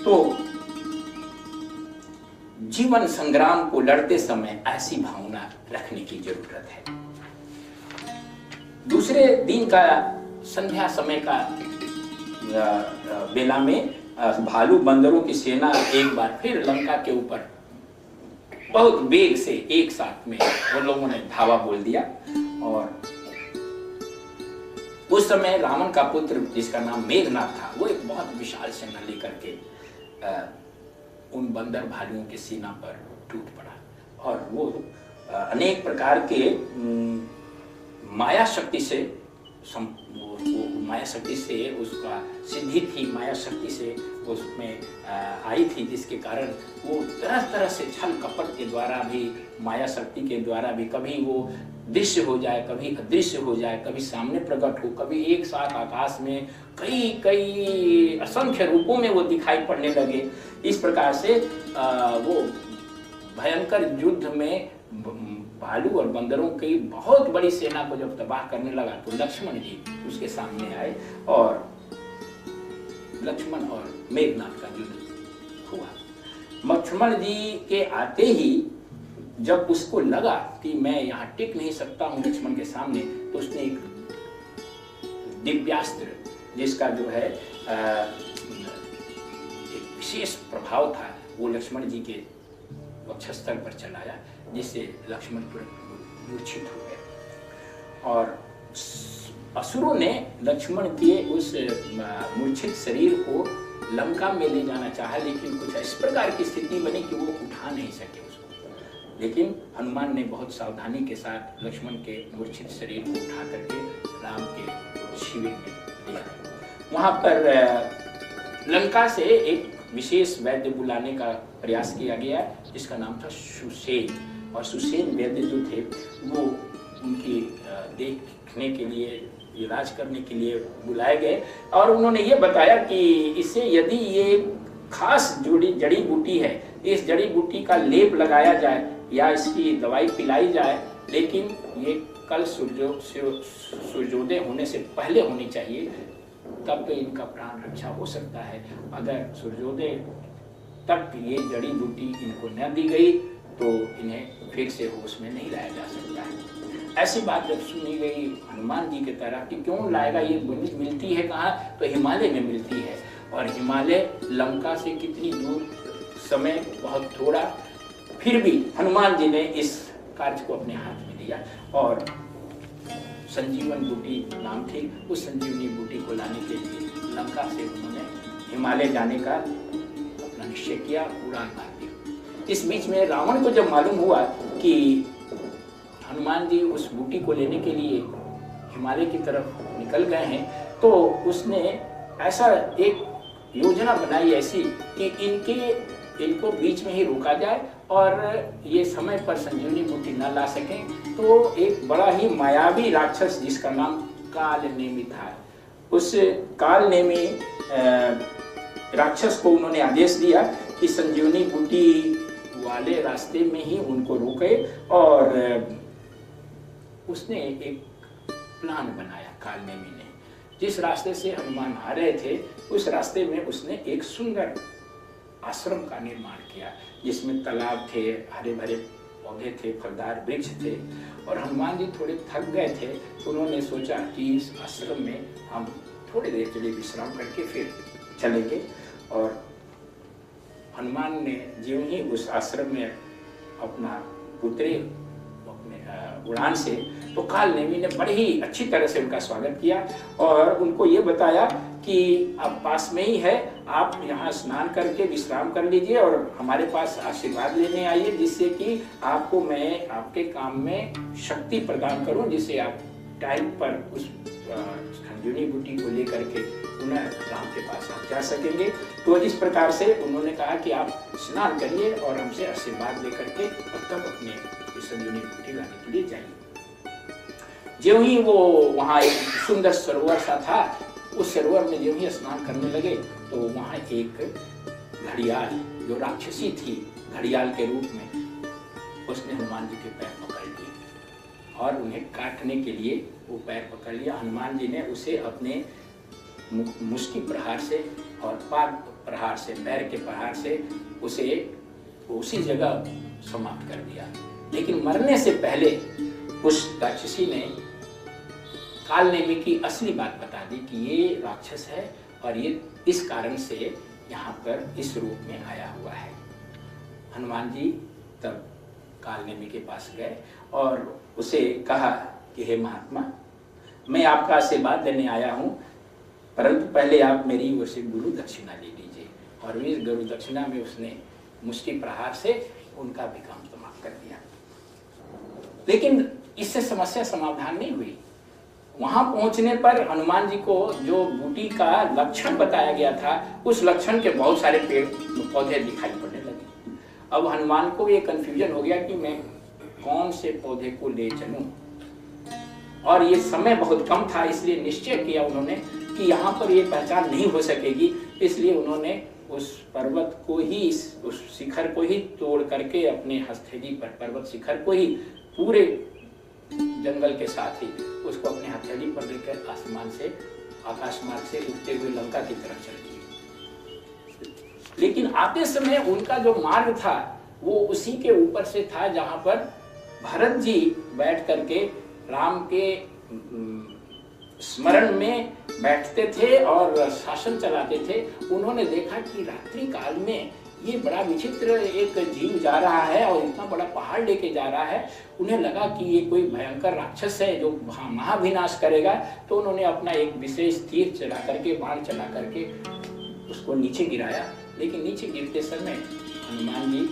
तो जीवन संग्राम को लड़ते समय ऐसी भावना रखने की जरूरत है। दूसरे दिन का संध्या समय का बेला में भालू बंदरों की सेना एक बार फिर लंका के ऊपर बहुत वेग से एक साथ में वो लोगों ने धावा बोल दिया। और उस समय रावण का पुत्र जिसका नाम मेघनाथ था, वो एक बहुत विशाल सेना लेकर के उन बंदर भालुओं की सेना पर टूट पड़ा और वो अनेक प्रकार के माया शक्ति से माया शक्ति से उसका सिद्धि थी, माया शक्ति से उसमें आई थी, जिसके कारण वो तरह तरह से छल कपट के द्वारा भी, माया शक्ति के द्वारा भी, कभी वो दृश्य हो जाए, कभी अदृश्य हो जाए, कभी सामने प्रकट हो, कभी एक साथ आकाश में कई कई असंख्य रूपों में वो दिखाई पड़ने लगे। इस प्रकार से वो भयंकर युद्ध में भालू और बंदरों की बहुत बड़ी सेना को जब तबाह करने लगा तो लक्ष्मण जी उसके सामने आए और लक्ष्मण और मेघनाथ का युद्ध हुआ। लक्ष्मण जी के आते ही जब उसको लगा कि मैं यहाँ टिक नहीं सकता हूँ लक्ष्मण के सामने, तो उसने एक दिव्यास्त्र जिसका जो है एक विशेष प्रभाव था, वो लक्ष्मण जी के वक्षस्थल पर चलाया, जिससे लक्ष्मण मूर्छित हो गए। और असुरों ने लक्ष्मण के उस मूर्छित शरीर को लंका में ले जाना चाहा, लेकिन कुछ इस प्रकार की स्थिति बनी कि वो उठा नहीं सके उसको। लेकिन हनुमान ने बहुत सावधानी के साथ लक्ष्मण के मूर्छित शरीर को उठा करके राम के शिविर में ले आए। वहां पर लंका से एक विशेष वैद्य बुलाने का प्रयास किया गया, जिसका नाम था सुसेन। और सुसेन वैद्य जो थे वो उनकी देखने के लिए, इलाज करने के लिए बुलाए गए और उन्होंने ये बताया कि इसे यदि ये खास जड़ी बूटी है, इस जड़ी बूटी का लेप लगाया जाए या इसकी दवाई पिलाई जाए, लेकिन ये कल सूर्योदय होने से पहले होनी चाहिए, तब तो इनका प्राण रक्षा हो सकता है। अगर सूर्योदय तक ये जड़ी बूटी इनको न दी गई तो इन्हें फिर से होश में नहीं लाया जा सकता है। ऐसी बात जब सुनी गई हनुमान जी की तरह कि क्यों लाएगा, ये मिलती है कहाँ, तो हिमालय में मिलती है। और हिमालय लंका से कितनी दूर, समय बहुत थोड़ा, फिर भी हनुमान जी ने इस कार्य को अपने हाथ में लिया और संजीवन बूटी नाम थी, उस संजीवनी बूटी को लाने के लिए लंका से उन्होंने हिमालय जाने का अपना निश्चय किया, उड़ान मार दी। इस बीच में रावण को जब मालूम हुआ कि हनुमान जी उस बूटी को लेने के लिए हिमालय की तरफ निकल गए हैं, तो उसने ऐसा एक योजना बनाई ऐसी कि इनको बीच में ही रोका जाए और ये समय पर संजीवनी बूटी न ला सकें। तो एक बड़ा ही मायावी राक्षस जिसका नाम कालनेमी था, उस कालनेमी राक्षस को उन्होंने आदेश दिया कि संजीवनी बूटी वाले रास्ते में ही उनको रोके। और उसने एक प्लान बनाया कालनेमी ने, जिस रास्ते से हनुमान आ रहे थे उस रास्ते में उसने एक सुंदर आश्रम का निर्माण किया, जिसमें तालाब थे, हरे भरे पौधे थे, फलदार वृक्ष थे। और हनुमान जी थोड़े थक गए थे, तो उन्होंने सोचा कि इस आश्रम में हम थोड़ी देर के लिए विश्राम करके फिर चलेंगे। और हनुमान ने ज्यों ही उस आश्रम में अपना उतरे अपने उड़ान से, तो कालनेमी ने बड़ी ही अच्छी तरह से उनका स्वागत किया और उनको ये बताया कि अब पास में ही है, आप यहाँ स्नान करके विश्राम कर लीजिए और हमारे पास आशीर्वाद लेने आइए, जिससे कि आपको मैं आपके काम में शक्ति प्रदान करूं, जिससे आप टाइम पर उस संजीवनी बूटी को लेकर के पुनः राम के पास आप जा सकेंगे। तो इस प्रकार से उन्होंने कहा कि आप स्नान करिए और हमसे आशीर्वाद लेकर के अब तक अपने संजीवनी बूटी लाने के लिए जाइए। ज्यों ही वो वहाँ एक सुंदर सरोवर सा था, उस सरोवर में ज्यों ही स्नान करने लगे तो वहाँ एक घड़ियाल जो राक्षसी थी, घड़ियाल के रूप में, उसने हनुमान जी के पैर पकड़ लिए और उन्हें काटने के लिए वो पैर पकड़ लिया। हनुमान जी ने उसे अपने मुष्टि प्रहार से और प्रहार से, पैर के प्रहार से उसे उसी जगह समाप्त कर दिया। लेकिन मरने से पहले उस राक्षसी ने कालनेमी की असली बात बता दी कि ये राक्षस है और ये इस कारण से यहाँ पर इस रूप में आया हुआ है। हनुमान जी तब कालनेमी के पास गए और उसे कहा कि हे महात्मा, मैं आपका आशीर्वाद लेने आया हूँ, परंतु पहले आप मेरी ओर से गुरु दक्षिणा ले लीजिए। और इस गुरु दक्षिणा में उसने मुष्टि प्रहार से उनका भी काम समाप्त कर दिया। लेकिन इससे समस्या समाधान नहीं हुई। वहां पहुंचने पर हनुमान जी को जो बूटी का लक्षण बताया गया था, उस लक्षण के बहुत सारे पेड़ पौधे दिखाई पड़ने लगे। अब हनुमान को ये कंफ्यूजन हो गया कि मैं कौन से पौधे को ले चलूं, और ये समय बहुत कम था, इसलिए निश्चय किया उन्होंने कि यहाँ पर ये पहचान नहीं हो सकेगी। इसलिए उन्होंने उस पर्वत को ही, उस शिखर को ही तोड़ करके अपने हथेली पर, पर्वत शिखर को ही पूरे जंगल के साथ ही उसको अपने हथेली पर लेकर आसमान से, आकाश मार्ग से उठते हुए लंका की तरफ चल दिए। लेकिन आते समय उनका जो मार्ग था वो उसी के ऊपर से था जहां पर भरत जी बैठ करके राम के स्मरण में बैठते थे और शासन चलाते थे। उन्होंने देखा कि रात्रि काल में ये बड़ा विचित्र एक जीव जा रहा है और इतना बड़ा पहाड़ लेके जा रहा है। उन्हें लगा कि ये कोई भयंकर राक्षस है जो महाविनाश करेगा। तो उन्होंने अपना एक विशेष तीर चला करके, बाण चला करके उसको नीचे गिराया। लेकिन नीचे गिरते समय हनुमान जी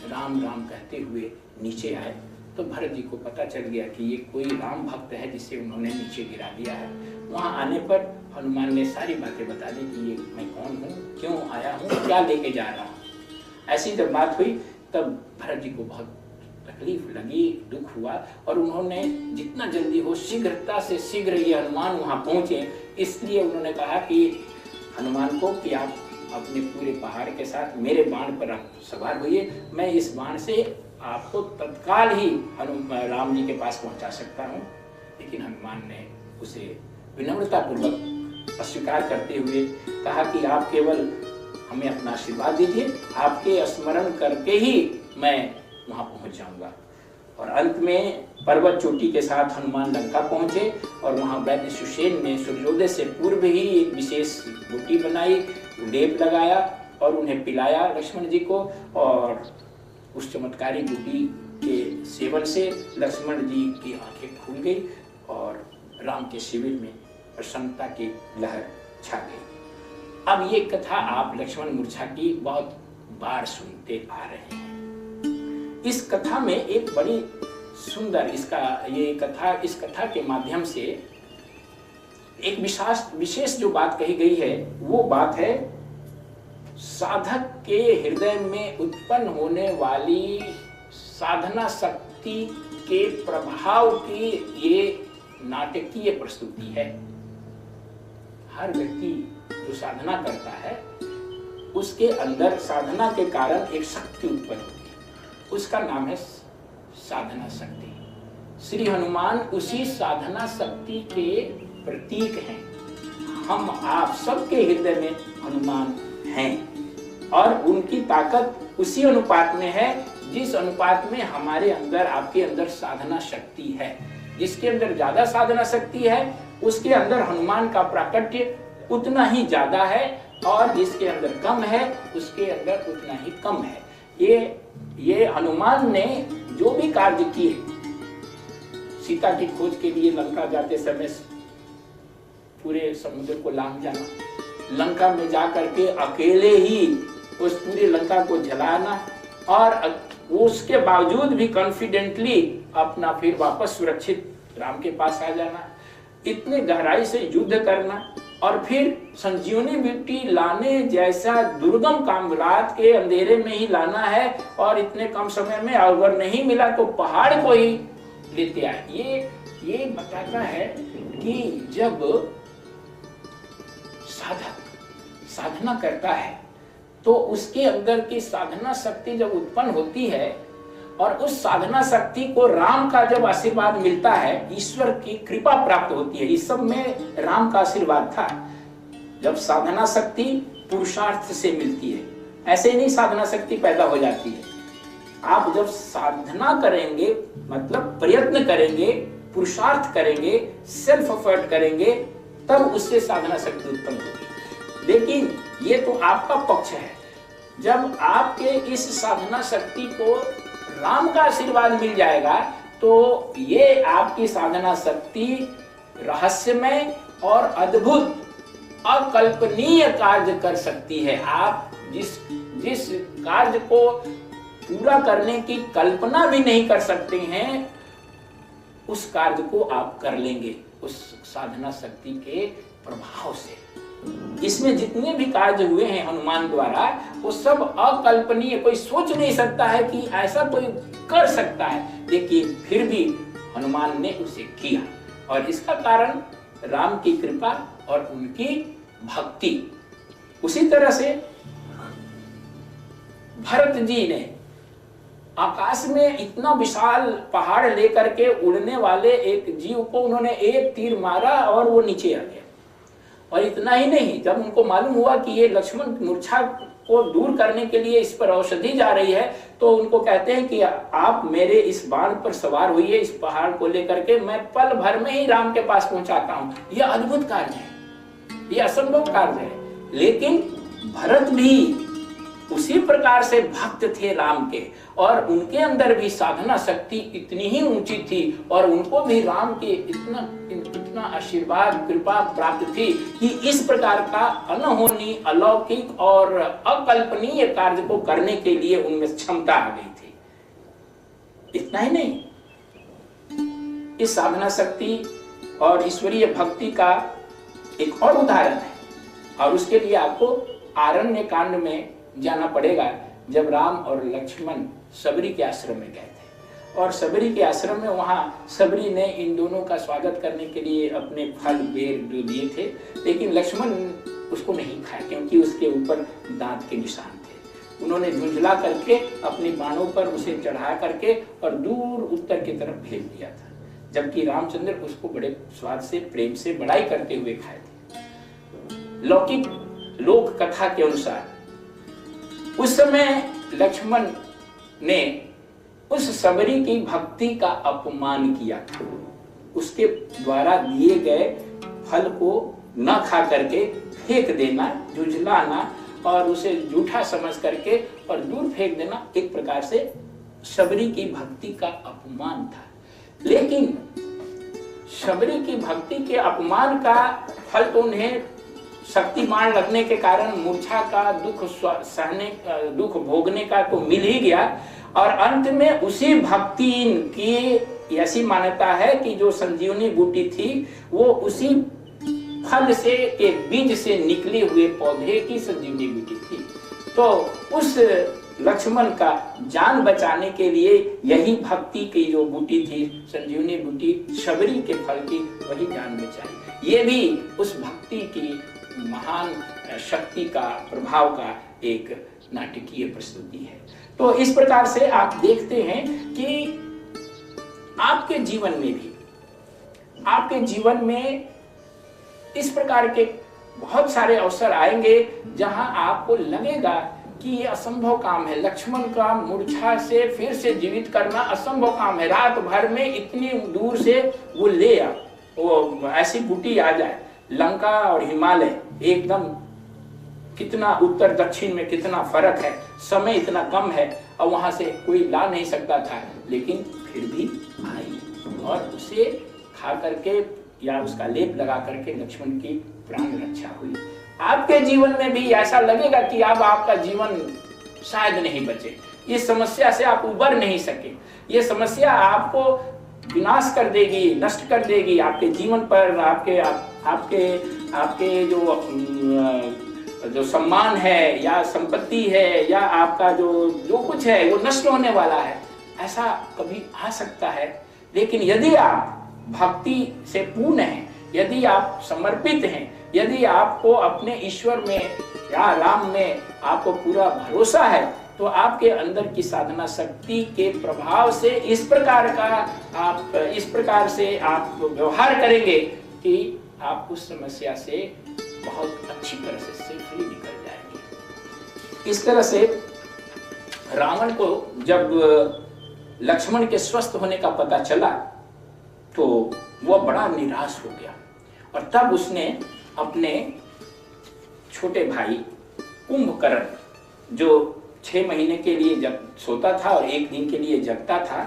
राम राम कहते हुए नीचे आए तो भरत जी को पता चल गया कि ये कोई राम भक्त है जिसे उन्होंने नीचे गिरा दिया है। वहां आने पर हनुमान ने सारी बातें बता दी कि ये मैं कौन हूँ, क्यों आया हूँ, क्या लेके जा रहा हूँ। ऐसी जब बात हुई तब भरत जी को बहुत तकलीफ लगी, दुख हुआ, और उन्होंने जितना जल्दी हो शीघ्रता से शीघ्र ये हनुमान वहां पहुंचे। इसलिए उन्होंने कहा कि हनुमान को कि आप अपने पूरे पहाड़ के साथ मेरे बाण पर आप सवार होइए, मैं इस बाण से आपको तत्काल ही राम जी के पास पहुंचा सकता हूं। लेकिन हनुमान ने उसे विनम्रता पूर्वक अस्वीकार करते हुए कहा कि आप केवल हमें अपना आशीर्वाद दीजिए, आपके स्मरण करके ही मैं वहां पहुंच जाऊंगा। और अंत में पर्वत चोटी के साथ हनुमान लंका पहुंचे और वहां वैद्य सुषेण ने सूर्योदय से पूर्व ही एक विशेष बूटी बनाई, लेप लगाया और उन्हें पिलाया लक्ष्मण जी को। और उस चमत्कारी बूटी के सेवन से लक्ष्मण जी की आंखें खुल गई और राम के शिविर में प्रसन्नता की लहर छा गई। अब ये कथा आप लक्ष्मण मूर्छा की बहुत बार सुनते आ रहे हैं। इस कथा में एक बड़ी सुंदर इस कथा के माध्यम से एक विशेष जो बात कही गई है वो बात है साधक के हृदय में उत्पन्न होने वाली साधना शक्ति के प्रभाव की ये नाटकीय प्रस्तुति है। हर व्यक्ति जो साधना करता है उसके अंदर साधना के कारण एक शक्ति उत्पन्न होती है, उसका नाम है साधना शक्ति। श्री हनुमान उसी साधना शक्ति के प्रतीक हैं। हम आप सबके हृदय में हनुमान हैं और उनकी ताकत उसी अनुपात में है जिस अनुपात में हमारे अंदर, आपके अंदर साधना शक्ति है। जिसके अंदर ज्यादा साधना शक्ति है उसके अंदर हनुमान का प्राकट्य उतना ही ज्यादा है और जिसके अंदर कम है उसके अंदर उतना ही कम है। ये हनुमान ने जो भी कार्य किए, सीता की खोज के लिए लंका जाते समय पूरे समुद्र को लांघ जाना, लंका में जाकर के अकेले ही उस पूरी लंका को जलाना और उसके बावजूद भी कॉन्फिडेंटली अपना फिर वापस सुरक्षित राम के पास आ जाना, इतने गहराई से युद्ध करना और फिर संजीवनी बूटी लाने जैसा दुर्गम काम रात के अंधेरे में ही लाना है और इतने कम समय में अगर नहीं मिला तो पहाड़ को ही लेते आए। ये बताता है कि जब साधक साधना करता है तो उसके अंदर की साधना शक्ति जब उत्पन्न होती है और उस साधना शक्ति को राम का जब आशीर्वाद मिलता है, ईश्वर की कृपा प्राप्त होती है। इस सब में राम का आशीर्वाद था। जब साधना शक्ति पुरुषार्थ से मिलती है, ऐसे नहीं साधना शक्ति पैदा हो जाती है। आप जब साधना करेंगे, मतलब प्रयत्न करेंगे, पुरुषार्थ करेंगे, सेल्फ एफर्ट करेंगे, तब उससे साधना शक्ति उत्पन्न होगी। लेकिन ये तो आपका पक्ष है। जब आपके इस साधना शक्ति को राम का आशीर्वाद मिल जाएगा तो ये आपकी साधना शक्ति रहस्यमय और अद्भुत अकल्पनीय कार्य कर सकती है। आप जिस कार्य को पूरा करने की कल्पना भी नहीं कर सकते हैं, उस कार्य को आप कर लेंगे उस साधना शक्ति के प्रभाव से। इसमें जितने भी कार्य हुए हैं हनुमान द्वारा, वो सब अकल्पनीय, कोई सोच नहीं सकता है कि ऐसा कोई कर सकता है, लेकिन फिर भी हनुमान ने उसे किया। और इसका कारण राम की कृपा और उनकी भक्ति। उसी तरह से भरत जी ने आकाश में इतना विशाल पहाड़ लेकर के उड़ने वाले एक जीव को उन्होंने एक तीर मारा और वो नीचे आ गया। और इतना ही नहीं, जब उनको मालूम हुआ कि ये लक्ष्मण मूर्छा को दूर करने के लिए इस पर औषधि जा रही है, तो उनको कहते हैं कि आप मेरे इस बाण पर सवार हुई है, इस पहाड़ को लेकर के मैं पल भर में ही राम के पास पहुंचाता हूं। यह अद्भुत कार्य है, यह असंभव कार्य है। लेकिन भरत भी उसी प्रकार से भक्त थे राम के, और उनके अंदर भी साधना शक्ति इतनी ही ऊंची थी, और उनको भी राम के इतना आशीर्वाद कृपा प्राप्त थी कि इस प्रकार का अनहोनी, अलौकिक और अकल्पनीय कार्य को करने के लिए उनमें क्षमता आ गई थी। इतना ही नहीं, इस साधना शक्ति और ईश्वरीय भक्ति का एक और उदाहरण है, और उसके लिए आपको आरण्य कांड में जाना पड़ेगा। जब राम और लक्ष्मण सबरी के आश्रम में गए थे, और सबरी के आश्रम में वहां सबरी ने इन दोनों का स्वागत करने के लिए अपने फल बेर जो दिए थे, लेकिन लक्ष्मण उसको नहीं खाया क्योंकि उसके ऊपर दांत के निशान थे। उन्होंने झुंझला करके अपने बाणों पर उसे चढ़ा करके और दूर उत्तर की तरफ फेंक दिया था, जबकि रामचंद्र उसको बड़े स्वाद से, प्रेम से बड़ाई करते हुए खाए थे। लौकिक लोक कथा के अनुसार उस समय लक्ष्मण ने उस सबरी की भक्ति का अपमान किया था। उसके द्वारा दिए गए फल को न खा करके फेंक देना, झुंझलाना और उसे झूठा समझ करके और दूर फेंक देना एक प्रकार से सबरी की भक्ति का अपमान था। लेकिन सबरी की भक्ति के अपमान का फल तो उन्हें शक्तिमान लगने के कारण मूर्छा का दुख सहने, दुख भोगने का तो मिल ही गया। और अंत में उसी भक्ति की ऐसी मान्यता है कि जो संजीवनी बूटी थी वो उसी फल से के बीज से निकले हुए पौधे की संजीवनी बूटी थी। तो उस लक्ष्मण का जान बचाने के लिए यही भक्ति की जो बूटी थी, संजीवनी बूटी सबरी के फल की, वही जान बचाई। ये भी उस भक्ति की महान शक्ति का, प्रभाव का एक नाटकीय प्रस्तुति है। तो इस प्रकार से आप देखते हैं कि आपके जीवन में भी, आपके जीवन में इस प्रकार के बहुत सारे अवसर आएंगे जहां आपको लगेगा कि ये असंभव काम है। लक्ष्मण का मूर्छा से फिर से जीवित करना असंभव काम है। रात भर में इतनी दूर से वो ले आ, वो ऐसी बूटी आ जाए। लंका और हिमालय एकदम, कितना उत्तर दक्षिण में कितना फर्क है, समय इतना कम है, और वहां से कोई ला नहीं सकता था, लेकिन फिर भी आई और उसे खा करके या उसका लेप लगा करके लक्ष्मण की प्राण रक्षा हुई। आपके जीवन में भी ऐसा लगेगा कि अब आपका जीवन शायद नहीं बचे, इस समस्या से आप उबर नहीं सके, ये समस्या आपको विनाश कर देगी, नष्ट कर देगी आपके जीवन पर, आपके जो सम्मान है या संपत्ति है या आपका जो कुछ है वो नष्ट होने वाला है, ऐसा कभी आ सकता है। लेकिन यदि आप भक्ति से पूर्ण हैं, यदि आप समर्पित हैं, यदि आपको अपने ईश्वर में या राम में आपको पूरा भरोसा है, तो आपके अंदर की साधना शक्ति के प्रभाव से इस प्रकार से आप व्यवहार करेंगे कि आप उस समस्या से बहुत अच्छी तरह से सेफली निकल जाएंगे। इस तरह से रावण को जब लक्ष्मण के स्वस्थ होने का पता चला तो वह बड़ा निराश हो गया, और तब उसने अपने छोटे भाई कुंभकर्ण, जो 6 महीने के लिए जब सोता था और 1 दिन के लिए जगता था,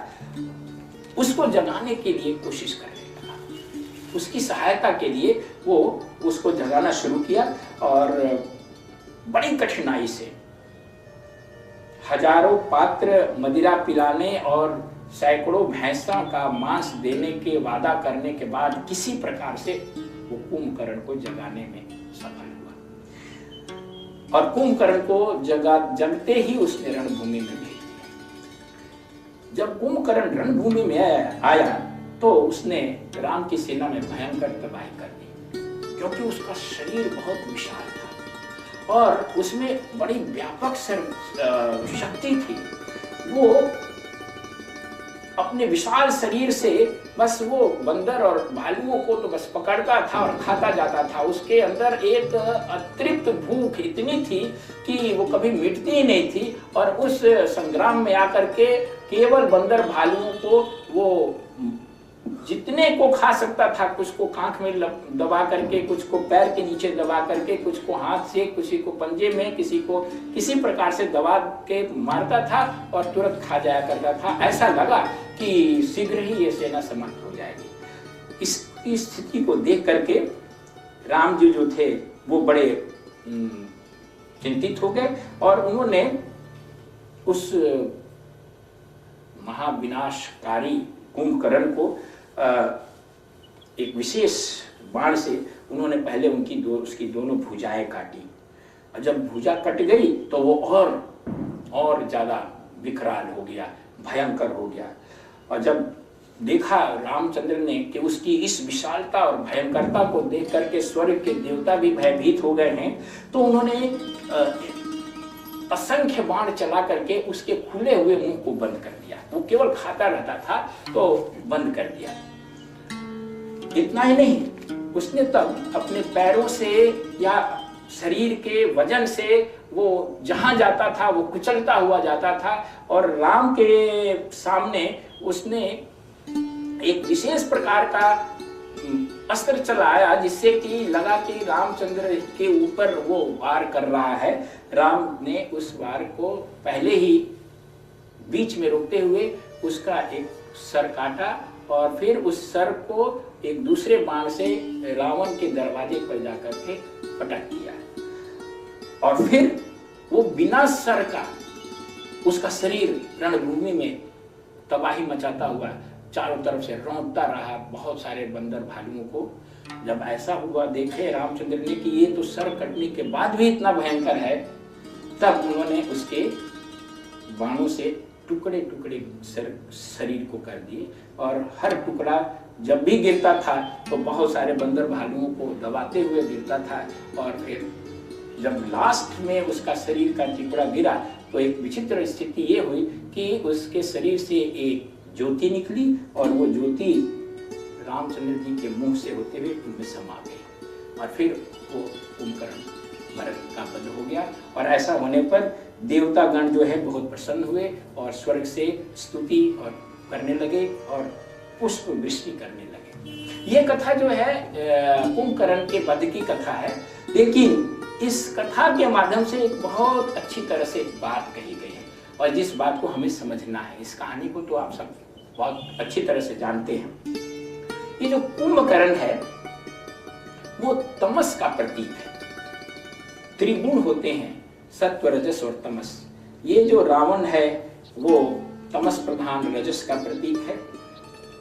उसको जगाने के लिए कोशिश करने लगा। उसकी सहायता के लिए वो उसको जगाना शुरू किया, और बड़ी कठिनाई से हजारों पात्र मदिरा पिलाने और सैकड़ों भैंसा का मांस देने के वादा करने के बाद किसी प्रकार से वो कुंभकर्ण को जगाने में सफल हुआ, और कुंभकर्ण को जगते ही उसने रणभूमि में भेज दिया। जब कुंभकर्ण रणभूमि में आया तो उसने राम की सेना में भयंकर तबाही कर दी, क्योंकि उसका शरीर बहुत विशाल था और उसमें बड़ी व्यापक शक्ति थी। वो अपने विशाल शरीर से बस वो बंदर और भालुओं को तो बस पकड़ता था और खाता जाता था। उसके अंदर एक अतिरिक्त भूख इतनी थी कि वो कभी मिटती ही नहीं थी, और उस संग्राम में आकर के केवल बंदर भालुओं को वो जितने को खा सकता था, कुछ को कांख में दबा करके, कुछ को पैर के नीचे दबा करके, कुछ को हाथ से, किसी को पंजे में, किसी को किसी प्रकार से दबा के मारता था और तुरंत खा जाया करता था। ऐसा लगा कि शीघ्र ही ये सेना समाप्त हो जाएगी। इसकी स्थिति को देख करके राम जी जो थे वो बड़े चिंतित हो गए, और उन्होंने उस महाविनाशकारी कुंभकर्ण को एक विशेष बाण से उन्होंने पहले उसकी दोनों भुजाएं काटी, और जब भुजा कट गई तो वो और ज्यादा विकराल हो गया, भयंकर हो गया। और जब देखा रामचंद्र ने कि उसकी इस विशालता और भयंकरता को देख करके स्वर्ग के देवता भी भयभीत हो गए हैं, तो उन्होंने असंख्य बाण चला करके उसके खुले हुए मुंह को बंद कर दिया। वो केवल खाता रहता था तो बंद कर दिया। इतना ही नहीं, उसने तब अपने पैरों से या शरीर के वजन से वो जहां जाता था वो कुचलता हुआ जाता था, और राम के सामने उसने एक विशेष प्रकार का अस्त्र चलाया, जिससे कि लगा कि रामचंद्र के ऊपर वो वार कर रहा है। राम ने उस वार को पहले ही बीच में रोकते हुए उसका एक सर काटा, और फिर उस सर को एक दूसरे बाण से रावण के दरवाजे पर जाकर के पटक दिया, और फिर वो बिना सर का उसका शरीर रणभूमि में तबाही मचाता हुआ चारों तरफ से रौंदता रहा बहुत सारे बंदर भालुओं को। जब ऐसा हुआ देखे रामचंद्र ने कि ये तो सर कटने के बाद भी इतना भयंकर है, तब उन्होंने उसके बाणों से टुकड़े टुकड़े शरीर को कर दिए, और हर टुकड़ा जब भी गिरता था तो बहुत सारे बंदर भालुओं को दबाते हुए गिरता था, और फिर जब लास्ट में उसका शरीर का टुकड़ा गिरा तो एक विचित्र स्थिति ये हुई कि उसके शरीर से एक ज्योति निकली, और वो ज्योति रामचंद्र जी के मुंह से होते हुए उनमें समा गई, और फिर वो कुंभकर्ण मरण का बंद हो गया। और ऐसा होने पर देवतागण जो है बहुत प्रसन्न हुए और स्वर्ग से स्तुति और करने लगे और पुष्प वृष्टि करने लगे। ये कथा जो है कुंभकर्ण के वध की कथा है, लेकिन इस कथा के माध्यम से एक बहुत अच्छी तरह से बात कही गई है, और जिस बात को हमें समझना है, इस कहानी को तो आप सब बहुत अच्छी तरह से जानते हैं। ये जो कुंभकर्ण है वो तमस का प्रतीक है। त्रिगुण होते हैं, सत्व, रजस और तमस। ये जो रावण है वो तमस प्रधान रजस का प्रतीक है,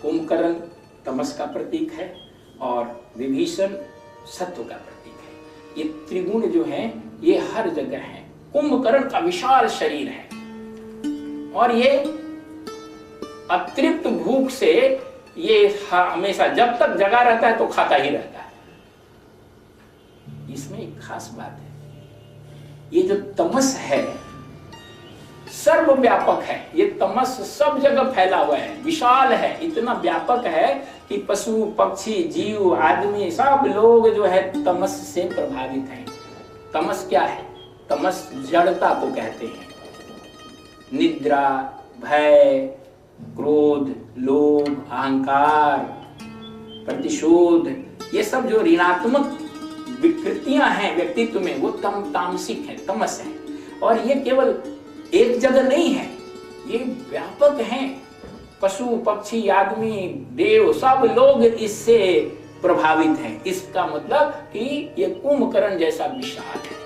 कुंभकर्ण तमस का प्रतीक है, और विभीषण सत्व का प्रतीक है। ये त्रिगुण जो हैं ये हर जगह हैं। कुंभकर्ण का विशाल शरीर है, और ये अतिरिक्त भूख से ये हमेशा जब तक जगा रहता है तो खाता ही रहता है। इसमें एक खास बात है, ये जो तमस है सर्वव्यापक है। ये तमस सब जगह फैला हुआ है, विशाल है, इतना व्यापक है कि पशु पक्षी जीव आदमी सब लोग जो है तमस से प्रभावित हैं। तमस क्या है? तमस जड़ता को कहते हैं। निद्रा, भय, क्रोध, लोभ, अहंकार, प्रतिशोध, ये सब जो ऋणात्मक विकृतियां हैं व्यक्तित्व में, वो तामसिक है, तमस है। और ये केवल एक जगह नहीं है, ये व्यापक हैं। पशु, पक्षी, आदमी, देव, सब लोग इससे प्रभावित हैं। इसका मतलब कि ये कुंभकर्ण जैसा विशाल है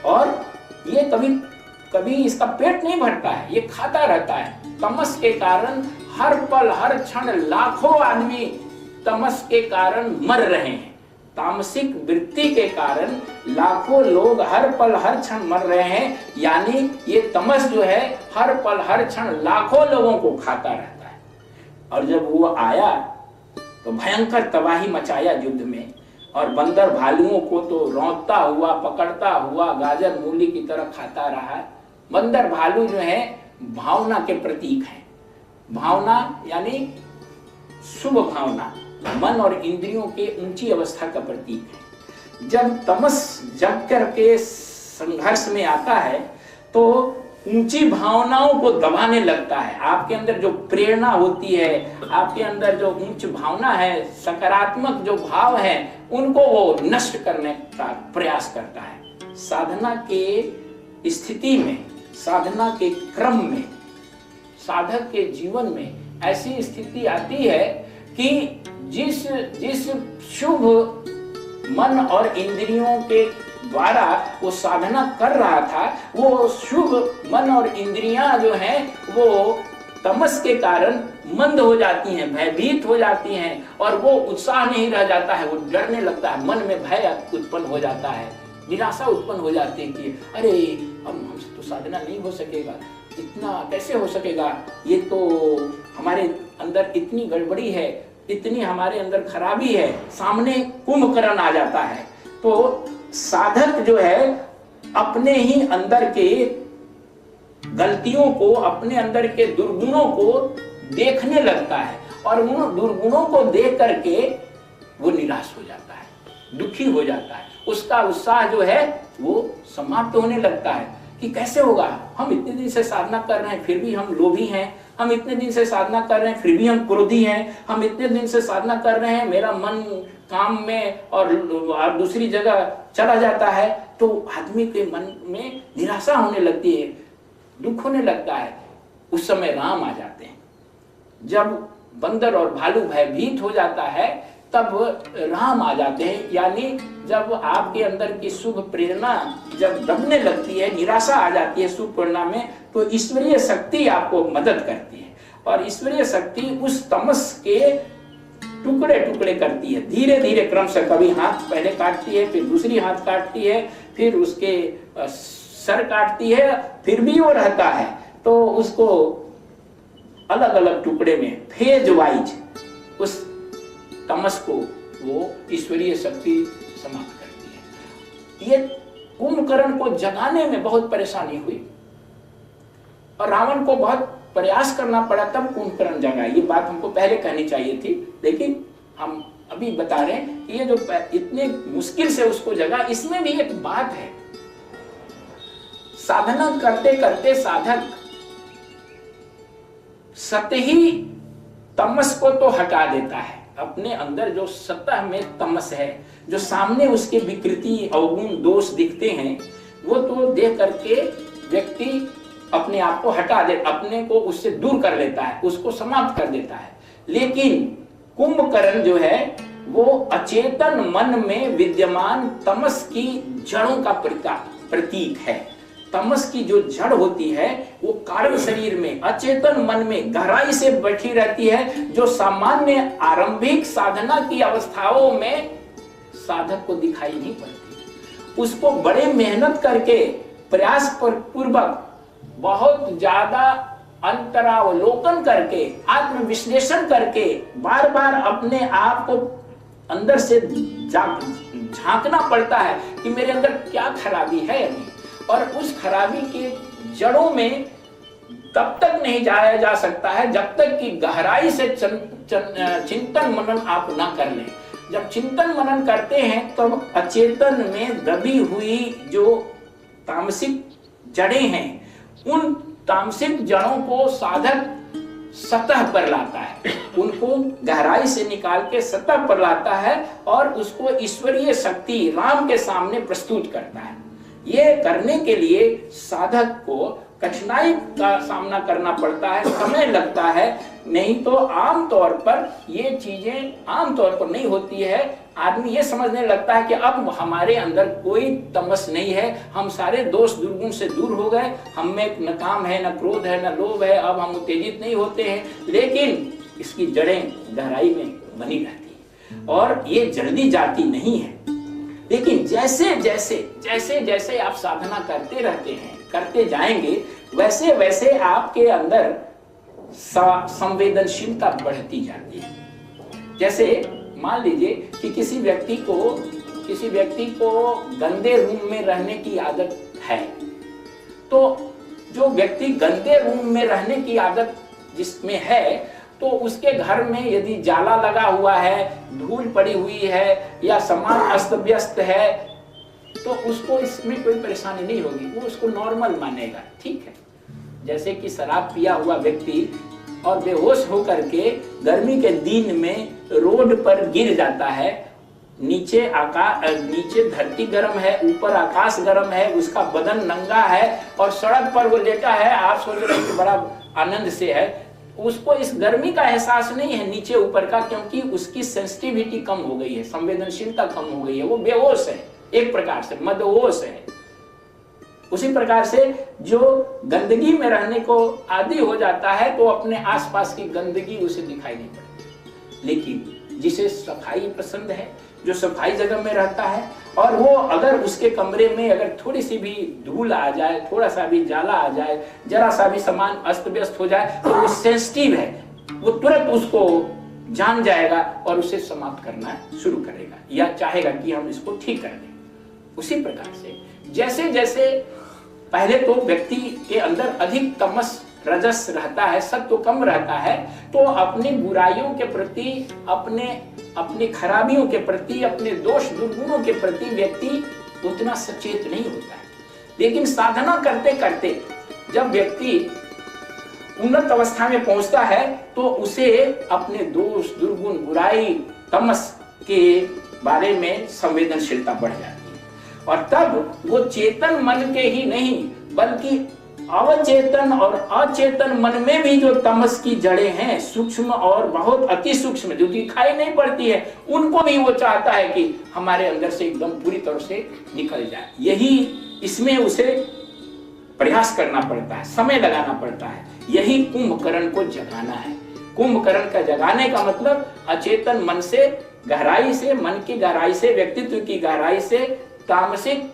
और ये कभी कभी इसका पेट नहीं भरता है, ये खाता रहता है। तमस के कारण हर पल हर क्षण लाखों आदमी तमस के कारण मर रहे हैं। तामसिक वृत्ति के कारण लाखों लोग हर पल हर क्षण मर रहे हैं। यानी ये तमस जो है हर पल हर क्षण लाखों लोगों को खाता रहता है। और जब वो आया तो भयंकर तबाही मचाया युद्ध में, और बंदर भालुओं को तो रौंदता हुआ, पकड़ता हुआ गाजर मूली की तरह खाता रहा। बंदर भालू जो है भावना के प्रतीक हैं। भावना यानी शुभ भावना, मन और इंद्रियों के ऊंची अवस्था का प्रतीक है। जब तमस जग करके संघर्ष में आता है तो ऊंची भावनाओं को दबाने लगता है। आपके अंदर जो प्रेरणा होती है, आपके अंदर जो उच्च भावना है, सकारात्मक जो भाव है, उनको वो नष्ट करने का प्रयास करता है। साधना के स्थिति में, साधना के क्रम में, साधक के जीवन में ऐसी स्थिति आती है कि जिस शुभ मन और इंद्रियों के द्वारा वो साधना कर रहा था, वो शुभ मन और इंद्रियां जो हैं वो तमस के कारण मंद हो जाती हैं, भयभीत हो जाती हैं, और वो उत्साह नहीं रह जाता है, वो डरने लगता है। मन में भय उत्पन्न हो जाता है, निराशा उत्पन्न हो जाती है कि अरे अब हमसे तो साधना नहीं हो सकेगा, इतना कैसे हो सकेगा, ये तो हमारे अंदर इतनी गड़बड़ी है, इतनी हमारे अंदर खराबी है। सामने कुंभकर्ण आ जाता है। तो साधक जो है अपने ही अंदर के गलतियों को, अपने अंदर के दुर्गुणों को देखने लगता है, और उन दुर्गुणों को देख करके वो निराश हो जाता है, दुखी हो जाता है। उसका उत्साह जो है वो समाप्त होने लगता है कि कैसे होगा, हम इतने दिन से साधना कर रहे हैं फिर भी हम लोभी हैं, हम इतने दिन से साधना कर रहे हैं फिर भी हम क्रोधी हैं, हम इतने दिन से साधना कर रहे हैं, मेरा मन काम में और दूसरी जगह चला जाता है। तो आदमी के मन में निराशा होने लगती है, दुख होने लगता है। उस समय राम आ जाते हैं। जब बंदर और भालू भयभीत हो जाता है तब राम आ जाते हैं। यानी जब आपके अंदर की शुभ प्रेरणा जब दबने लगती है, निराशा आ जाती है शुभ प्रेरणा में, तो ईश्वरीय शक्ति आपको मदद करती है, और ईश्वरीय शक्ति उस तमस के टुकड़े टुकड़े करती है। धीरे धीरे क्रम से कभी हाथ पहले काटती है, फिर दूसरी हाथ काटती है, फिर उसके सर काटती है, फिर भी वो रहता है। तो उसको अलग अलग टुकड़े में फेज वाइज उस तमस को वो ईश्वरीय शक्ति समाप्त करती है। ये कुंभकर्ण को जगाने में बहुत परेशानी हुई और रावण को बहुत प्रयास करना पड़ा, तब कुंभकर्ण जगा। ये बात हमको पहले कहनी चाहिए थी, लेकिन हम अभी बता रहे हैं कि ये जो इतने मुश्किल से उसको जगा, इसमें भी एक बात है। साधना करते करते साधक सतही तमस को तो हटा देता है। अपने अंदर जो सतह में तमस है, जो सामने उसके विकृति अवगुण दोष दिखते हैं, वो तो देख करके व्यक्ति अपने आप को हटा दे, अपने को उससे दूर कर लेता है, उसको समाप्त कर देता है। लेकिन कुंभकर्ण जो है वो अचेतन मन में विद्यमान तमस की जड़ों का प्रतीक है। तमस की जो जड़ होती है वो कारण शरीर में, अचेतन मन में गहराई से बैठी रहती है, जो सामान्य आरंभिक साधना की अवस्थाओं में साधक को दिखाई नहीं पड़ती। उसको बड़े मेहनत करके, प्रयास पूर्वक, बहुत ज्यादा अंतरावलोकन करके, आत्मविश्लेषण करके, बार बार अपने आप को अंदर से झांकना पड़ता है कि मेरे अंदर क्या खराबी है अभी, और उस खराबी के जड़ों में तब तक नहीं जाया जा सकता है जब तक कि गहराई से चिंतन मनन आप ना कर लें। जब चिंतन मनन करते हैं तब अचेतन में दबी हुई जो तामसिक जड़ें हैं, उन तामसिक जड़ों को साधक सतह पर लाता है, उनको गहराई से निकाल के सतह पर लाता है और उसको ईश्वरीय शक्ति राम के सामने प्रस्तुत करता है। ये करने के लिए साधक को कठिनाई का सामना करना पड़ता है, समय लगता है, नहीं तो आम तौर पर ये चीजें आम तौर पर नहीं होती है। आदमी ये समझने लगता है कि अब हमारे अंदर कोई तमस नहीं है, हम सारे दोष दुर्गुण से दूर हो गए, हम में न काम है, न क्रोध है, न लोभ है, अब हम उत्तेजित नहीं होते हैं। लेकिन इसकी जड़ें गहराई में बनी रहती है और ये जल्दी जाती नहीं है। लेकिन जैसे जैसे जैसे जैसे आप साधना करते रहते हैं, करते जाएंगे, वैसे वैसे आपके अंदर संवेदनशीलता बढ़ती जाती है। जैसे मान लीजिए कि किसी व्यक्ति को गंदे रूम में रहने की आदत है, तो जो व्यक्ति गंदे रूम में रहने की आदत जिसमें है, तो उसके घर में यदि जाला लगा हुआ है, धूल पड़ी हुई है या सामान अस्त व्यस्त है, तो उसको इसमें कोई परेशानी नहीं होगी, वो उसको नॉर्मल मानेगा, ठीक है। जैसे कि शराब पिया हुआ व्यक्ति और बेहोश होकर के गर्मी के दिन में रोड पर गिर जाता है, नीचे धरती गर्म है, ऊपर आकाश गर्म है, उसका बदन नंगा है और सड़क पर वो लेटा है, आप सोच रहे हैं कि बड़ा आनंद से है, उसको इस गर्मी का एहसास नहीं है नीचे ऊपर का, क्योंकि उसकी सेंसिटिविटी कम हो गई है, संवेदनशीलता कम हो गई है, वो बेहोश है, एक प्रकार से मदहोश है। उसी प्रकार से जो गंदगी में रहने को आदी हो जाता है, तो अपने आसपास की गंदगी उसे दिखाई नहीं पड़ती। लेकिन जिसे सफाई पसंद है, जो सफाई जगह में रहता है, और वो अगर उसके कमरे में अगर थोड़ी सी भी धूल आ जाए, थोड़ा सा भी जाला आ जाए, जरा सा भी सामान अस्त व्यस्त हो जाए, तो वो सेंसिटिव है, वो तुरंत उसको जान जाएगा और उसे समाप्त करना शुरू करेगा या चाहेगा कि हम इसको ठीक कर दें। उसी प्रकार से जैसे जैसे पहले तो व्यक्ति के अंदर अधिक तमस रजस रहता है, सत्व कम रहता है, तो अपनी बुराइयों के प्रति, अपनी खराबियों के प्रति, अपने दोष दुर्गुणों के प्रति व्यक्ति उतना सचेत नहीं होता है। लेकिन साधना करते करते जब व्यक्ति उन्नत अवस्था में पहुंचता है, तो उसे अपने दोष दुर्गुण बुराई तमस के बारे में संवेदनशीलता बढ़ जाती है और तब वो चेतन मन के ही नहीं बल्कि अवचेतन और अचेतन मन में भी जो तमस की जड़ें हैं, सूक्ष्म और बहुत अति सूक्ष्म, जो दिखाई नहीं पड़ती है, उनको भी वो चाहता है कि हमारे अंदर से एकदम पूरी तरह से निकल जाए। यही इसमें उसे प्रयास करना पड़ता है, समय लगाना पड़ता है। यही कुंभकर्ण को जगाना है। कुंभकर्ण का जगाने का मतलब अचेतन मन से गहराई से, मन की गहराई से, व्यक्तित्व की गहराई से तामसिक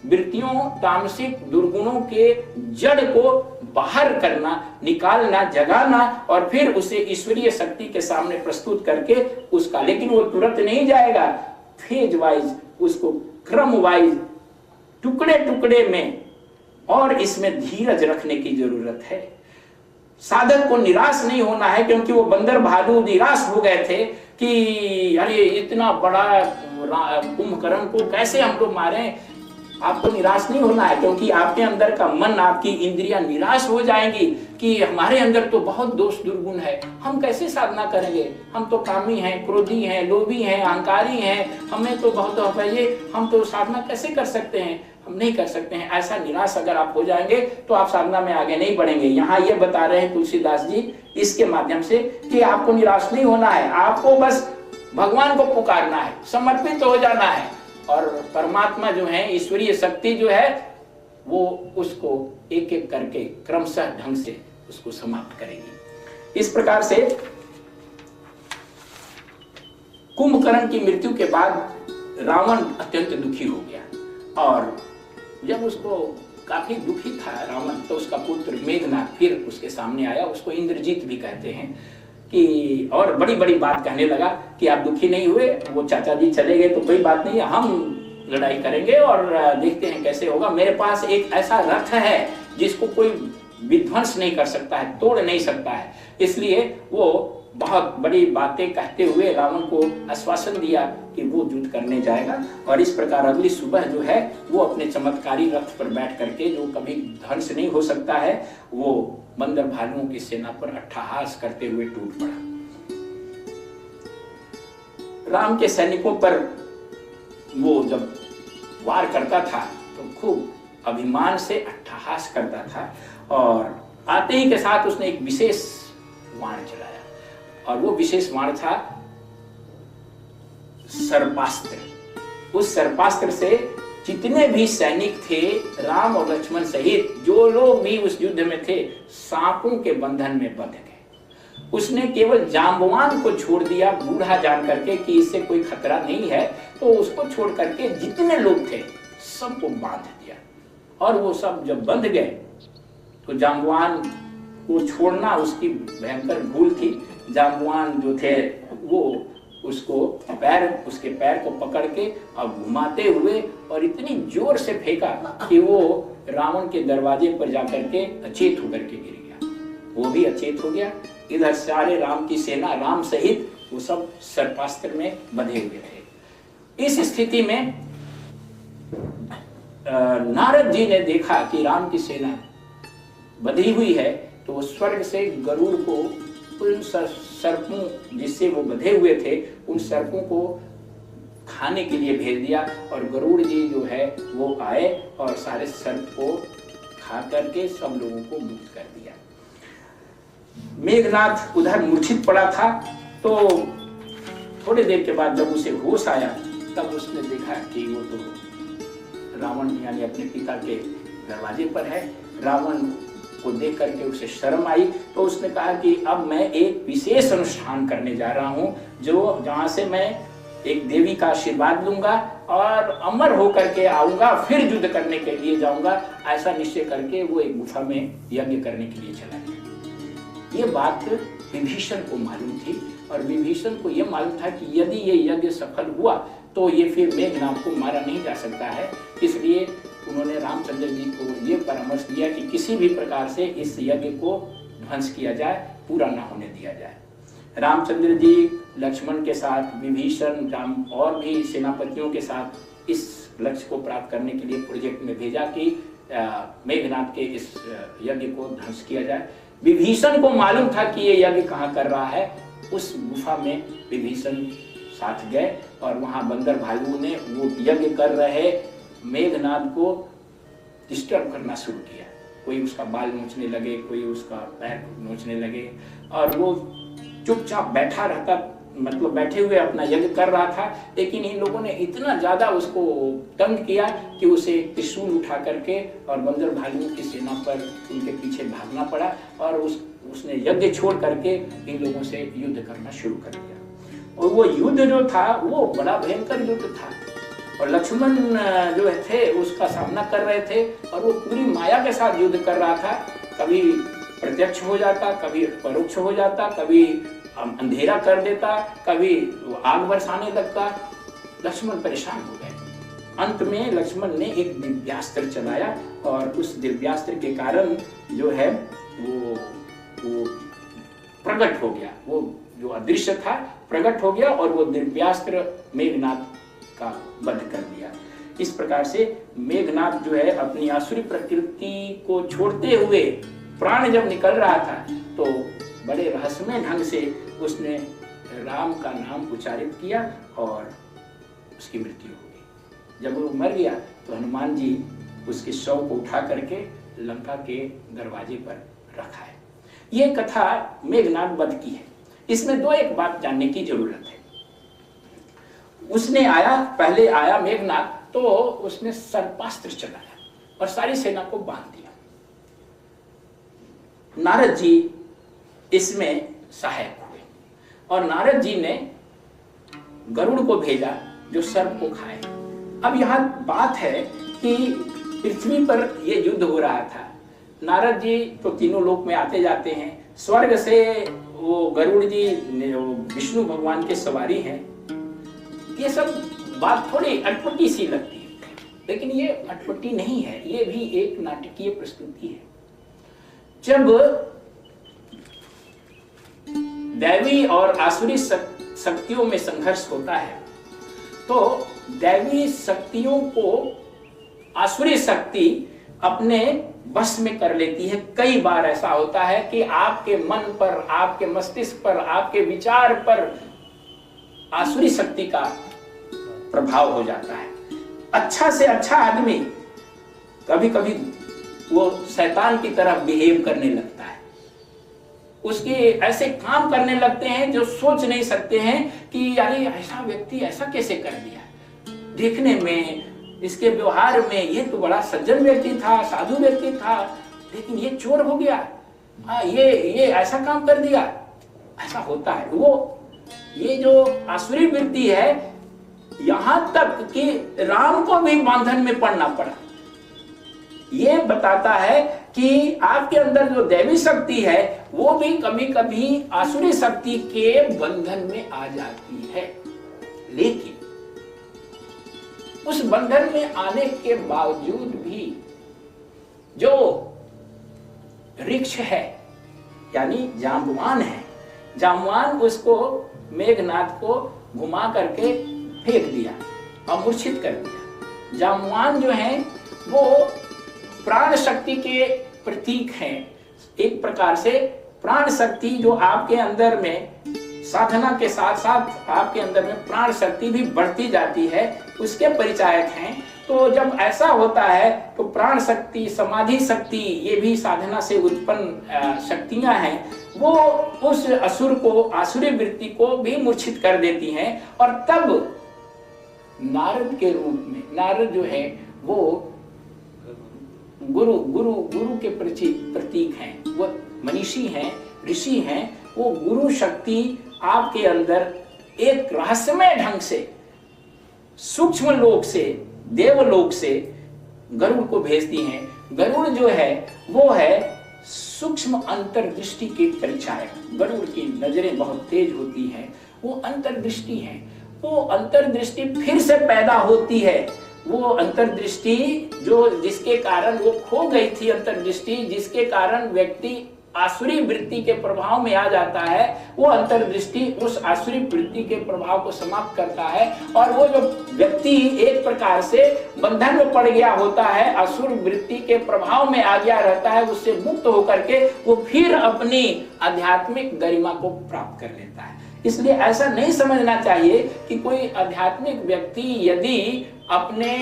वृत्तियों, तामसिक दुर्गुणों के जड़ को बाहर करना, निकालना, जगाना और फिर उसे ईश्वरीय शक्ति के सामने प्रस्तुत करके उसका, लेकिन वो तुरंत नहीं जाएगा, फेज वाइज, उसको क्रम वाइज, टुकड़े टुकड़े में, और इसमें धीरज रखने की जरूरत है। साधक को निराश नहीं होना है, क्योंकि वो बंदर भालू निराश हो गए थे कि अरे इतना बड़ा कुंभकर्ण को कैसे हम लोग मारें। आपको निराश नहीं होना है, क्योंकि आपके अंदर का मन, आपकी इंद्रियां निराश हो जाएंगी कि हमारे अंदर तो बहुत दोष दुर्गुण है, हम कैसे साधना करेंगे, हम तो कामी हैं, क्रोधी हैं, लोभी हैं, अहंकारी हैं, हमें तो बहुत है, हम तो साधना कैसे कर सकते हैं, हम नहीं कर सकते हैं। ऐसा निराश अगर आप हो जाएंगे तो आप साधना में आगे नहीं बढ़ेंगे। यहाँ ये बता रहे हैं तुलसीदास जी इसके माध्यम से कि आपको निराश नहीं होना है, आपको बस भगवान को पुकारना है, समर्पित हो जाना है, और परमात्मा जो है, ईश्वरीय शक्ति जो है, वो उसको एक एक करके क्रमशः ढंग से उसको समाप्त करेगी। इस प्रकार से कुंभकर्ण की मृत्यु के बाद रावण अत्यंत दुखी हो गया, और जब उसको काफी दुखी था रावण, तो उसका पुत्र मेघनाथ फिर उसके सामने आया, उसको इंद्रजीत भी कहते हैं, कि और बड़ी बड़ी बात कहने लगा कि आप दुखी नहीं हुए, वो चाचा जी चले गए तो कोई बात नहीं, हम लड़ाई करेंगे और देखते हैं कैसे होगा। मेरे पास एक ऐसा रथ है जिसको कोई विध्वंस नहीं कर सकता है, तोड़ नहीं सकता है। इसलिए वो बहुत बड़ी बातें कहते हुए रावण को आश्वासन दिया कि वो युद्ध करने जाएगा। और इस प्रकार अगली सुबह जो है वो अपने चमत्कारी रथ पर बैठ करके, जो कभी ध्वंस नहीं हो सकता है, वो बंदर भालुओं की सेना पर अट्टहास करते हुए टूट पड़ा। राम के सैनिकों पर वो जब वार करता था तो खूब अभिमान से अट्टहास करता था, और आते ही के साथ उसने एक विशेष बाण चलाया, और वो विशेष बाण था सर्पास्त्र। उस सर्पास्त्र से जितने भी सैनिक थे, राम और लक्ष्मण सहित जो लोग भी उस युद्ध में थे, सांपों के बंधन में बंध गए। उसने केवल जांबवान को छोड़ दिया, बूढ़ा जान करके कि इससे कोई खतरा नहीं है, तो उसको छोड़ करके जितने लोग थे सबको बांध दिया। और वो सब जब बंध गए तो जांबवान को छोड़ना उसकी भयंकर भूल थी। जांबवान जो थे वो उसके पैर को पकड़ के और घुमाते हुए और इतनी जोर से फेंका कि वो रावण के दरवाजे पर जाकर के अचेत होकर के गिर गया। वो भी अचेत हो गया। इधर सारे राम की सेना, राम सहित, वो सब सर्पास्त्र में बंधे हुए थे। इस स्थिति में नारद जी ने देखा कि राम की सेना बंधी हुई है, तो वो स्वर्ग से गरुड़ को उन सर्पों जिससे वो बंधे हुए थे, उन सर्पों को खाने के लिए भेज दिया। और गरुड़ जी जो है वो आए और सारे सर्प को खा करके सब लोगों को मुक्त कर दिया। मेघनाथ उधर मूर्छित पड़ा था, तो थोड़ी देर के बाद जब उसे होश आया तब उसने देखा कि वो तो रावण यानी अपने पिता के दरवाजे पर है। रावण को देख करके उसे शर्म आई, तो उसने कहा कि अब मैं एक विशेष अनुष्ठान करने जा रहा हूँ, जो जहाँ से मैं एक देवी का आशीर्वाद लूंगा और अमर होकर के आऊंगा, फिर युद्ध करने के लिए जाऊंगा। ऐसा निश्चय करके वो एक गुफा में यज्ञ करने के लिए चला गया। ये बात विभीषण को मालूम थी, और विभीषण को यह मालूम था कि यदि ये यज्ञ सफल हुआ तो ये फिर मेघनाथ को मारा नहीं जा सकता है। इसलिए उन्होंने रामचंद्र जी को ये परामर्श दिया कि किसी भी प्रकार से इस यज्ञ को ध्वंस किया जाए, पूरा ना होने दिया जाए। रामचंद्र जी लक्ष्मण के साथ, विभीषण, राम और भी सेनापतियों के साथ इस लक्ष्य को प्राप्त करने के लिए प्रोजेक्ट में भेजा कि मेघनाथ के इस यज्ञ को ध्वंस किया जाए। विभीषण को मालूम था कि ये यज्ञ कहाँ कर रहा है। उस गुफा में विभीषण साथ गए और वहां बंदर भालुओं ने वो यज्ञ कर रहे मेघनाथ को डिस्टर्ब करना शुरू किया। कोई उसका बाल नोचने लगे, कोई उसका पैर नोचने लगे, और वो चुपचाप बैठा रहता, मतलब बैठे हुए अपना यज्ञ कर रहा था। लेकिन इन लोगों ने इतना ज्यादा उसको तंग किया कि उसे त्रिशूल उठा करके और बंदर भालुओं की सेना पर उनके पीछे भागना पड़ा, और उसने यज्ञ छोड़ करके इन लोगों से युद्ध करना शुरू कर दिया। और वो युद्ध जो था वो बड़ा भयंकर युद्ध था, और लक्ष्मण जो थे उसका सामना कर रहे थे, और वो पूरी माया के साथ युद्ध कर रहा था। कभी प्रत्यक्ष हो जाता, कभी परोक्ष हो जाता, कभी अंधेरा कर देता, कभी आग बरसाने लगता। लक्ष्मण परेशान हो गए। अंत में लक्ष्मण ने एक दिव्यास्त्र चलाया, और उस दिव्यास्त्र के कारण जो है वो प्रकट हो गया। वो जो अदृश्य था प्रकट हो गया, और वो दिव्यास्त्र मेघनाथ का वध कर दिया। इस प्रकार से मेघनाथ जो है अपनी आसुरी प्रकृति को छोड़ते हुए प्राण जब निकल रहा था, तो बड़े रहस्यमय ढंग से उसने राम का नाम उच्चारित किया और उसकी मृत्यु हो गई। जब वो मर गया तो हनुमान जी उसके शव को उठा करके लंका के दरवाजे पर रखा है। ये कथा मेघनाथ वध की है। इसमें दो एक बात जानने की जरूरत है। उसने पहले आया मेघनाथ, तो उसने सर्पास्त्र चलाया और सारी सेना को बांध दिया। नारद जी इसमें सहायक हुए, और नारद जी ने गरुड़ को भेजा जो सर्प को खाए। अब यहाँ बात है कि पृथ्वी पर ये युद्ध हो रहा था। नारद जी तो तीनों लोक में आते जाते हैं। स्वर्ग से वो गरुड़ जी विष्णु भगवान के सवारी हैं। ये सब बात थोड़ी अटपटी सी लगती है, लेकिन ये अटपटी नहीं है, ये भी एक नाटकीय प्रस्तुति है। जब दैवी और आसुरी शक्तियों में संघर्ष होता है तो दैवी शक्तियों को आसुरी शक्ति अपने बस में कर लेती है। कई बार ऐसा होता है कि आपके मन पर, आपके मस्तिष्क पर, आपके विचार पर आसुरी शक्ति का प्रभाव हो जाता है। अच्छा से अच्छा आदमी कभी कभी वो शैतान की तरह बिहेव करने लगता है, उसके ऐसे काम करने लगते हैं जो सोच नहीं सकते हैं कि अरे ऐसा व्यक्ति ऐसा कैसे कर दिया, देखने में, इसके व्यवहार में ये तो बड़ा सज्जन व्यक्ति था, साधु व्यक्ति था, लेकिन ये चोर हो गया, ये ऐसा काम कर दिया। ऐसा होता है। वो ये जो आसुरी वृत्ति है, यहां तक कि राम को भी बंधन में पड़ना पड़ा। ये बताता है कि आपके अंदर जो दैवी शक्ति है वो भी कभी कभी आसुरी शक्ति के बंधन में आ जाती है, लेकिन उस बंधन में आने के बावजूद भी जो वृक्ष है यानी जाम्बवान है, जाम्बवान उसको मेघनाथ को घुमा करके फेंक दिया और मूर्छित कर दिया। जाम्बवान जो है वो प्राण शक्ति के प्रतीक हैं। एक प्रकार से प्राण शक्ति जो आपके अंदर में साधना के साथ साथ आपके अंदर में प्राण शक्ति भी बढ़ती जाती है, उसके परिचायक हैं। तो जब ऐसा होता है तो प्राण शक्ति, समाधि शक्ति, ये भी साधना से उत्पन्न शक्तियां हैं, वो उस असुर को, आसुरी वृत्ति को भी मूर्छित कर देती हैं। और तब नारद के रूप में, नारद जो है वो गुरु के प्रतीक हैं, वो मनीषी हैं, ऋषि हैं। वो गुरु शक्ति आपके अंदर एक रहस्यमय ढंग से सूक्ष्म लोक से, देवलोक से गरुड़ को भेजती हैं। गरुड़ जो है वो है सूक्ष्म अंतर्दृष्टि के परिचायक। गरुड़ की नजरें बहुत तेज होती हैं, वो अंतर्दृष्टि है। वो अंतर्दृष्टि फिर से पैदा होती है। वो अंतर्दृष्टि जो जिसके कारण वो खो गई थी, अंतर्दृष्टि जिसके कारण व्यक्ति आसुरी वृत्ति के प्रभाव में आ जाता है, वो अंतर्दृष्टि उस आसुरी वृत्ति के प्रभाव को समाप्त करता है। और वो जो व्यक्ति एक प्रकार से बंधन में पड़ गया होता है, असुर वृत्ति के प्रभाव में आ गया रहता है, उससे मुक्त होकर के वो फिर अपनी आध्यात्मिक गरिमा को प्राप्त कर लेता है। इसलिए ऐसा नहीं समझना चाहिए कि कोई आध्यात्मिक व्यक्ति यदि अपने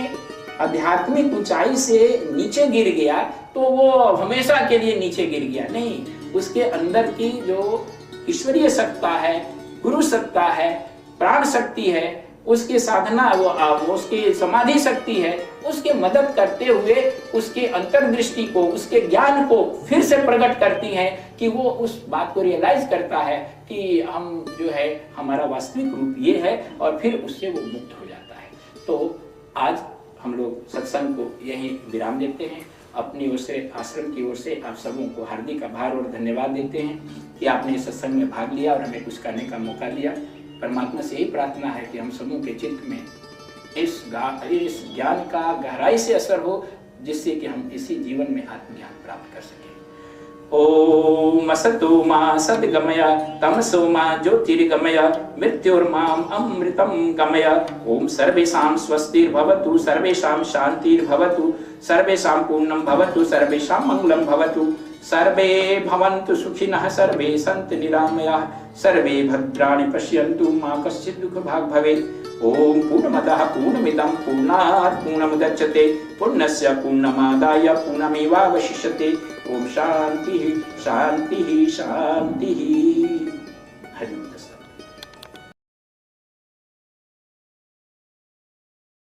आध्यात्मिक ऊंचाई से नीचे गिर गया तो वो हमेशा के लिए नीचे गिर गया। नहीं, उसके अंदर की जो ईश्वरीय सत्ता है, गुरु सत्ता है, प्राण शक्ति है, उसकी साधना, वो उसकी समाधि शक्ति है, उसके मदद करते हुए उसके अंतर्दृष्टि को, उसके ज्ञान को फिर से प्रकट करती हैं कि वो उस बात को रियलाइज करता है कि हम जो है, हमारा वास्तविक रूप ये है, और फिर उससे वो मुक्त हो जाता है। तो आज हम लोग सत्संग को यहीं विराम देते हैं। अपनी ओर से, आश्रम की ओर से आप सबों को हार्दिक आभार और धन्यवाद देते हैं कि आपने इस सत्संग में भाग लिया और हमें कुछ करने का मौका दिया। परमात्मा से यही प्रार्थना है कि हम सबों के चित्त में इस ज्ञान का गहराई से असर हो, जिससे कि हम इसी जीवन में आत्मज्ञान प्राप्त कर सकें। ओम असतो मा सद्गमय तमसो मा ज्योतिर्गमय मृत्युर्माम अमृतं गमय। ओम सर्वेषां स्वस्तिर्भवतु, सर्वेषां शान्तिर्भवतु, सर्वेषां पूर्णं भवतु, सर्वेषां मंगलं भवतु, सर्वे भवन्तु सुखिनः, सर्वे सन्तु निरामयाः, सर्वे भद्राणि पश्यन्तु, मा कश्चित् दुःखभाग् भवेत्। ओम पूर्णमदः पूर्णमिदं पूर्णात् पूर्णमुदच्यते, पूर्णस्य पूर्णमादाय पूर्णमेवावशिष्यते। ओम शांति शांति शांति।